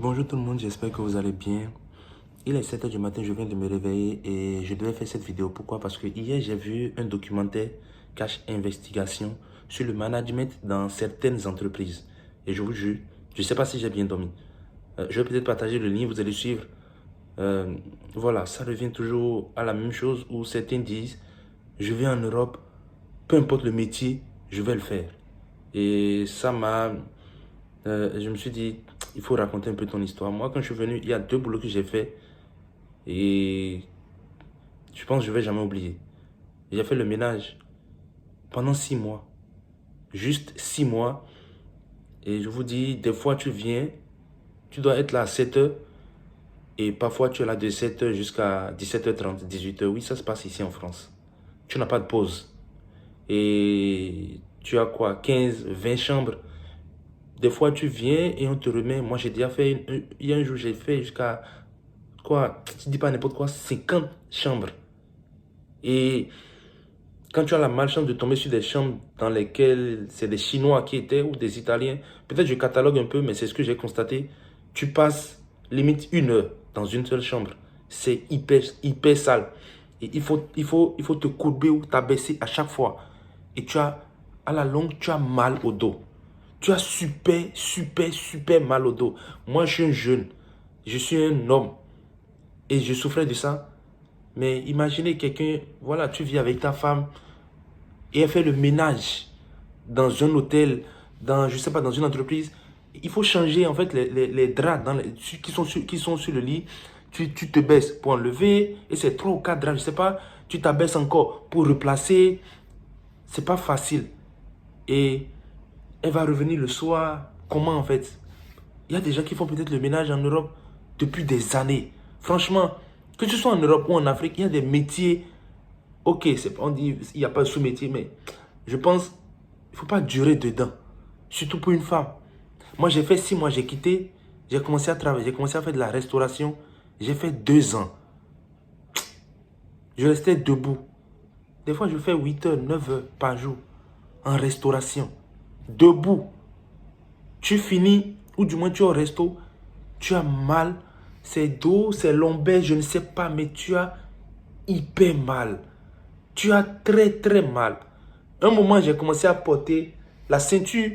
Bonjour tout le monde, j'espère que vous allez bien. Il est 7 heures du matin, je viens de me réveiller et je devais faire cette vidéo. Pourquoi? Parce que hier, j'ai vu un documentaire Cash Investigation sur le management dans certaines entreprises. Et je vous jure, je ne sais pas si j'ai bien dormi. Je vais peut-être partager le lien, vous allez suivre. Voilà, ça revient toujours à la même chose où certains disent, je vais en Europe, peu importe le métier, je vais le faire. Et ça m'a... je me suis dit, il faut raconter un peu ton histoire. Moi, quand je suis venu, il y a 2 boulots que j'ai fait et je pense que je ne vais jamais oublier. J'ai fait le ménage pendant 6 mois. Juste 6 mois. Et je vous dis, des fois tu viens, tu dois être là à 7 heures et parfois tu es là de 7 heures jusqu'à 17h30, 18 heures. Oui, ça se passe ici en France. Tu n'as pas de pause. Et tu as quoi, 15, 20 chambres. Des fois, tu viens et on te remet. Moi, j'ai déjà fait, il y a un jour, j'ai fait jusqu'à, quoi, tu dis pas n'importe quoi, 50 chambres. Et quand tu as la malchance de tomber sur des chambres dans lesquelles c'est des Chinois qui étaient ou des Italiens, peut-être je catalogue un peu, mais c'est ce que j'ai constaté. Tu passes limite 1 heure dans une seule chambre. C'est hyper sale. Et il faut te courber ou t'abaisser à chaque fois. Et à la longue, tu as mal au dos. Tu as super mal au dos. Moi, je suis un jeune. Je suis un homme. Et je souffrais de ça. Mais imaginez quelqu'un, voilà, tu vis avec ta femme et elle fait le ménage dans un hôtel, je sais pas, dans une entreprise. Il faut changer en fait les draps qui sont sur le lit. Tu te baisses pour enlever et c'est 3 ou 4 draps, je sais pas. Tu t'abaisses encore pour replacer. C'est pas facile. Et elle va revenir le soir. Comment en fait? Il y a des gens qui font peut-être le ménage en Europe depuis des années. Franchement, que ce soit en Europe ou en Afrique, il y a des métiers. Ok, on dit il n'y a pas de sous-métier, mais je pense il ne faut pas durer dedans. Surtout pour une femme. Moi, j'ai fait 6 mois, j'ai quitté. J'ai commencé à travailler, j'ai commencé à faire de la restauration. J'ai fait 2 ans. Je restais debout. Des fois, je fais 8 heures, 9 heures par jour en restauration. Debout. Tu finis, ou du moins tu es au resto, tu as mal, c'est dos, c'est lombaire, je ne sais pas, mais tu as hyper mal. Tu as très mal. Un moment, j'ai commencé à porter la ceinture,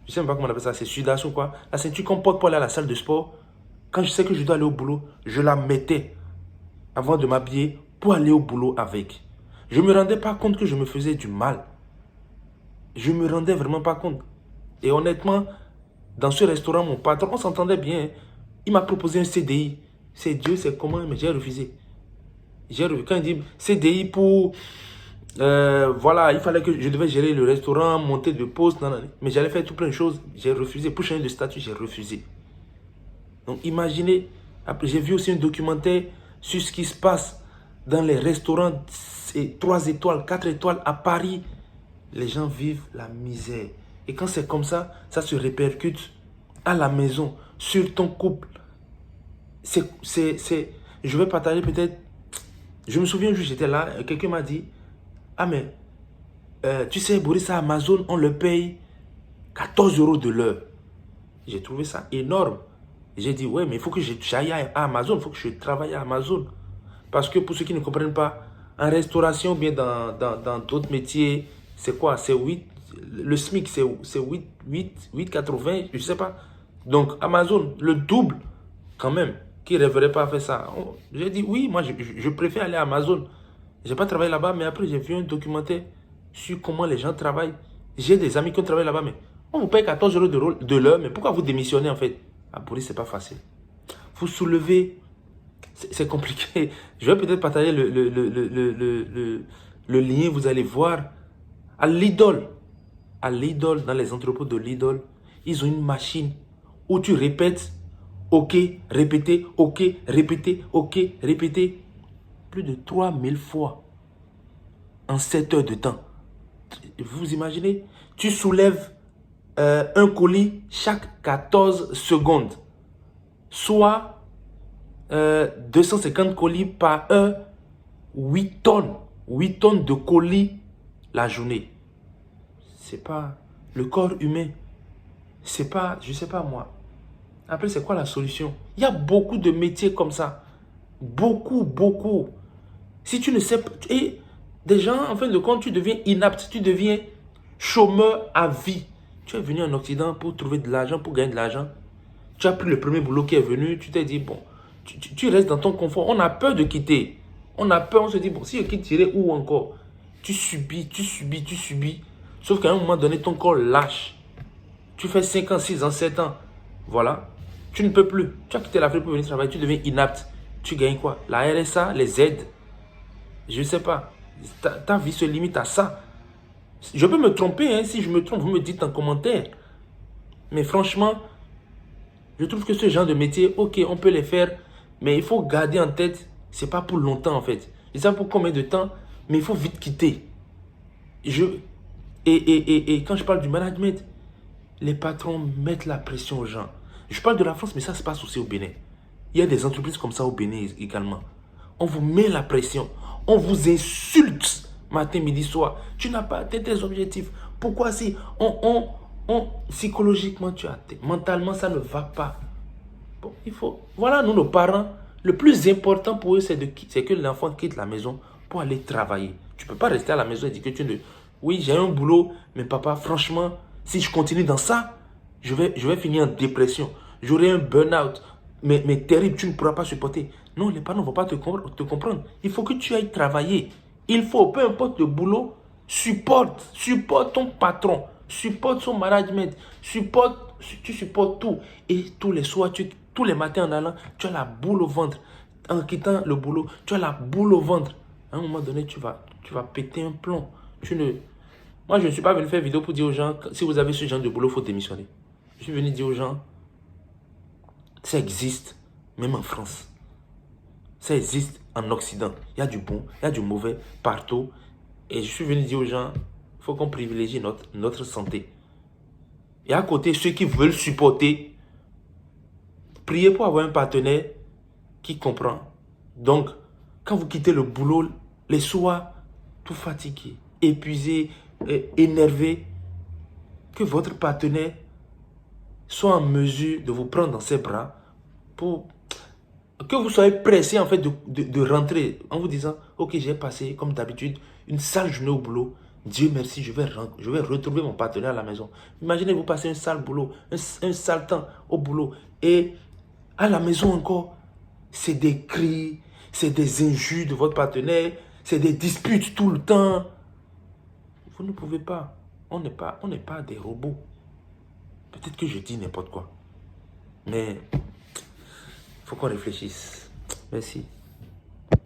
je ne sais même pas comment on appelle ça, c'est sudation ou quoi, la ceinture qu'on porte pour aller à la salle de sport. Quand je sais que je dois aller au boulot, je la mettais avant de m'habiller pour aller au boulot avec. Je ne me rendais pas compte que je me faisais du mal. Je ne me rendais vraiment pas compte. Et honnêtement, dans ce restaurant, mon patron, on s'entendait bien. Il m'a proposé un CDI. C'est Dieu, c'est comment, mais j'ai refusé. Quand il dit CDI pour... voilà, il fallait que je devais gérer le restaurant, monter de poste, mais j'allais faire tout plein de choses. J'ai refusé. Pour changer de statut, j'ai refusé. Donc imaginez, après j'ai vu aussi un documentaire sur ce qui se passe dans les restaurants 3 étoiles, 4 étoiles à Paris. Les gens vivent la misère. Et quand c'est comme ça se répercute à la maison, sur ton couple. Je vais partager peut-être. Je me souviens, j'étais là, quelqu'un m'a dit, ah mais, tu sais, Boris, à Amazon, on le paye 14 euros de l'heure. J'ai trouvé ça énorme. J'ai dit, ouais, mais il faut que j'aille à Amazon, il faut que je travaille à Amazon. Parce que pour ceux qui ne comprennent pas, en restauration ou bien dans d'autres métiers, c'est quoi? C'est 8, le SMIC, c'est 8,80, je ne sais pas. Donc, Amazon, le double, quand même, qui ne rêverait pas à faire ça. J'ai dit, oui, moi, je préfère aller à Amazon. Je n'ai pas travaillé là-bas, mais après, j'ai vu un documentaire sur comment les gens travaillent. J'ai des amis qui ont travaillé là-bas, mais on vous paye 14 euros de l'heure, mais pourquoi vous démissionnez en fait? Ah, pour lui, c'est pas facile. Vous soulevez, c'est compliqué. Je vais peut-être partager le lien, vous allez voir. À Lidl, dans les entrepôts de Lidl, ils ont une machine où tu répètes, ok, répéter, ok, répéter, ok, répéter. Plus de 3000 fois en 7 heures de temps. Vous imaginez? Tu soulèves un colis chaque 14 secondes. Soit 250 colis par heure, 8 tonnes. 8 tonnes de colis la journée. C'est pas le corps humain. C'est pas, je sais pas moi. Après, c'est quoi la solution? Il y a beaucoup de métiers comme ça. Beaucoup, beaucoup. Si tu ne sais pas... Et des gens, en fin de compte, tu deviens inapte. Tu deviens chômeur à vie. Tu es venu en Occident pour trouver de l'argent, pour gagner de l'argent. Tu as pris le premier boulot qui est venu. Tu t'es dit, bon, tu restes dans ton confort. On a peur de quitter. On a peur, on se dit, bon, si je quitte, j'irai où encore? Tu subis, tu subis, tu subis. Sauf qu'à un moment donné, ton corps lâche. Tu fais 5 ans, 6 ans, 7 ans. Voilà. Tu ne peux plus. Tu as quitté l'Afrique pour venir travailler. Tu deviens inapte. Tu gagnes quoi? La RSA, les aides. Je ne sais pas. Ta vie se limite à ça. Je peux me tromper. Hein. Si je me trompe, vous me dites en commentaire. Mais franchement, je trouve que ce genre de métier, ok, on peut les faire. Mais il faut garder en tête, ce n'est pas pour longtemps en fait. Je ne sais pas pour combien de temps, mais il faut vite quitter. Et quand je parle du management, les patrons mettent la pression aux gens. Je parle de la France, mais ça se passe aussi au Bénin. Il y a des entreprises comme ça au Bénin également. On vous met la pression. On vous insulte matin, midi, soir. Tu n'as pas atteint tes objectifs. Pourquoi si psychologiquement, tu as atteint. Mentalement, ça ne va pas. Bon, il faut... Voilà, nous, nos parents, le plus important pour eux, c'est que l'enfant quitte la maison pour aller travailler. Tu ne peux pas rester à la maison et dire que tu ne... Oui, j'ai un boulot, mais papa, franchement, si je continue dans ça, je vais finir en dépression. J'aurai un burn-out. Mais terrible, tu ne pourras pas supporter. Non, les parents ne vont pas te comprendre. Il faut que tu ailles travailler. Il faut, peu importe le boulot, supporte ton patron, supporte son management, tu supportes tout. Et tous les soirs, tous les matins en allant, tu as la boule au ventre. En quittant le boulot, tu as la boule au ventre. À un moment donné, tu vas péter un plomb. Moi, je ne suis pas venu faire vidéo pour dire aux gens, si vous avez ce genre de boulot, il faut démissionner. Je suis venu dire aux gens, ça existe, même en France. Ça existe en Occident. Il y a du bon, il y a du mauvais partout. Et je suis venu dire aux gens, il faut qu'on privilégie notre santé. Et à côté, ceux qui veulent supporter, priez pour avoir un partenaire qui comprend. Donc, quand vous quittez le boulot, les soirs, tout fatigué, épuisé, énervé, que votre partenaire soit en mesure de vous prendre dans ses bras pour que vous soyez pressé en fait de rentrer en vous disant, ok, j'ai passé comme d'habitude une sale journée au boulot. Dieu merci, je vais retrouver mon partenaire à la maison. Imaginez vous passer un sale boulot, un sale temps au boulot. Et à la maison encore, c'est des cris, c'est des injures de votre partenaire, c'est des disputes tout le temps. Vous ne pouvez pas. On n'est pas des robots. Peut-être que je dis n'importe quoi. Mais il faut qu'on réfléchisse. Merci.